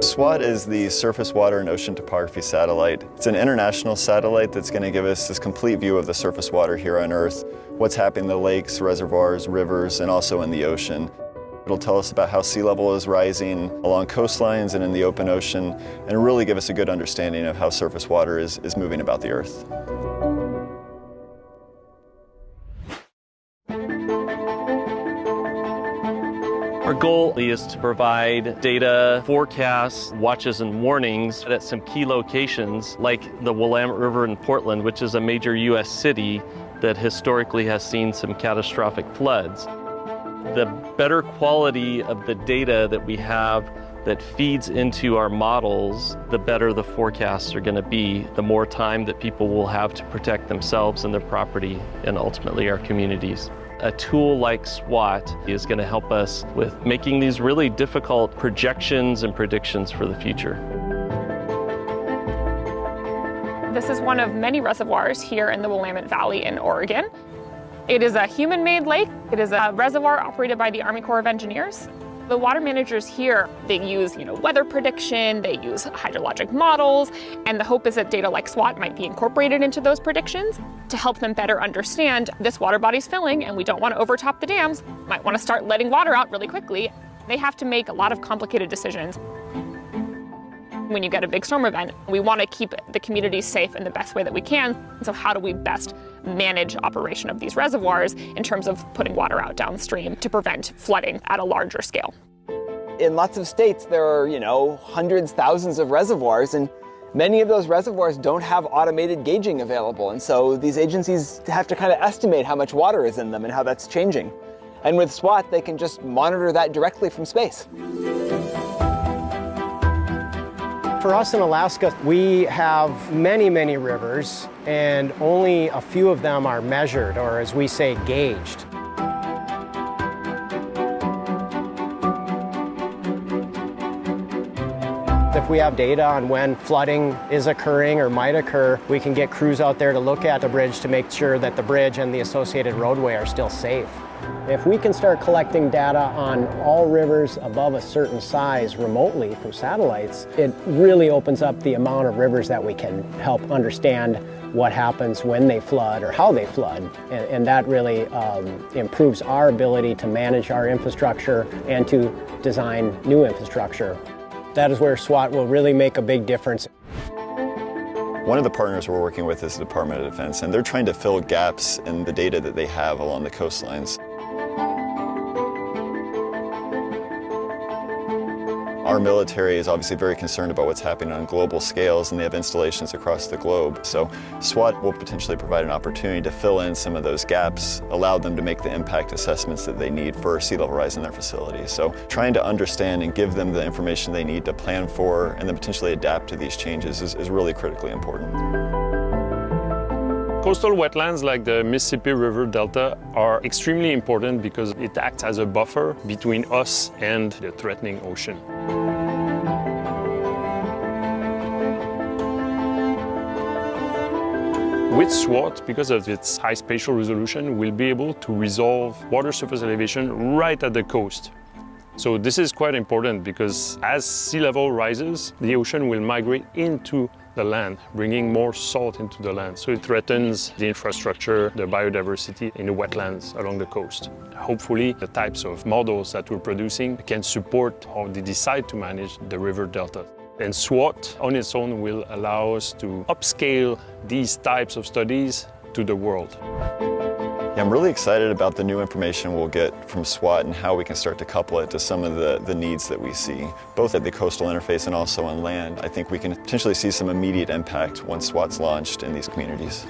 SWOT is the Surface Water and Ocean Topography Satellite. It's an international satellite that's going to give us this complete view of the surface water here on Earth, what's happening in the lakes, reservoirs, rivers, and also in the ocean. It'll tell us about how sea level is rising along coastlines and in the open ocean, and really give us a good understanding of how surface water is moving about the Earth. Our goal is to provide data, forecasts, watches, and warnings at some key locations like the Willamette River in Portland, which is a major U.S. city that historically has seen some catastrophic floods. The better quality of the data that we have that feeds into our models, the better the forecasts are going to be, the more time that people will have to protect themselves and their property and ultimately our communities. A tool like SWOT is going to help us with making these really difficult projections and predictions for the future. This is one of many reservoirs here in the Willamette Valley in Oregon. It is a human-made lake. It is a reservoir operated by the Army Corps of Engineers. The water managers here, they use weather prediction, they use hydrologic models, and the hope is that data like SWOT might be incorporated into those predictions to help them better understand this water body's filling and we don't want to overtop the dams, might want to start letting water out really quickly. They have to make a lot of complicated decisions. When you get a big storm event, we want to keep the communities safe in the best way that we can. So how do we best manage operation of these reservoirs in terms of putting water out downstream to prevent flooding at a larger scale? In lots of states, there are, hundreds, thousands of reservoirs, and many of those reservoirs don't have automated gauging available. And so these agencies have to kind of estimate how much water is in them and how that's changing. And with SWOT, they can just monitor that directly from space. For us in Alaska, we have many, many rivers, and only a few of them are measured, or as we say, gauged. If we have data on when flooding is occurring or might occur, we can get crews out there to look at the bridge to make sure that the bridge and the associated roadway are still safe. If we can start collecting data on all rivers above a certain size remotely from satellites, it really opens up the amount of rivers that we can help understand what happens when they flood or how they flood. And that really improves our ability to manage our infrastructure and to design new infrastructure. That is where SWOT will really make a big difference. One of the partners we're working with is the Department of Defense, and they're trying to fill gaps in the data that they have along the coastlines. Our military is obviously very concerned about what's happening on global scales, and they have installations across the globe. So SWOT will potentially provide an opportunity to fill in some of those gaps, allow them to make the impact assessments that they need for sea level rise in their facilities. So trying to understand and give them the information they need to plan for and then potentially adapt to these changes is really critically important. Coastal wetlands like the Mississippi River Delta are extremely important because it acts as a buffer between us and the threatening ocean. With SWOT, because of its high spatial resolution, we'll be able to resolve water surface elevation right at the coast. So this is quite important because as sea level rises, the ocean will migrate into the land, bringing more salt into the land. So it threatens the infrastructure, the biodiversity in the wetlands along the coast. Hopefully, the types of models that we're producing can support how they decide to manage the river delta. And SWOT on its own will allow us to upscale these types of studies to the world. Yeah, I'm really excited about the new information we'll get from SWOT and how we can start to couple it to some of the needs that we see, both at the coastal interface and also on land. I think we can potentially see some immediate impact once SWOT's launched in these communities.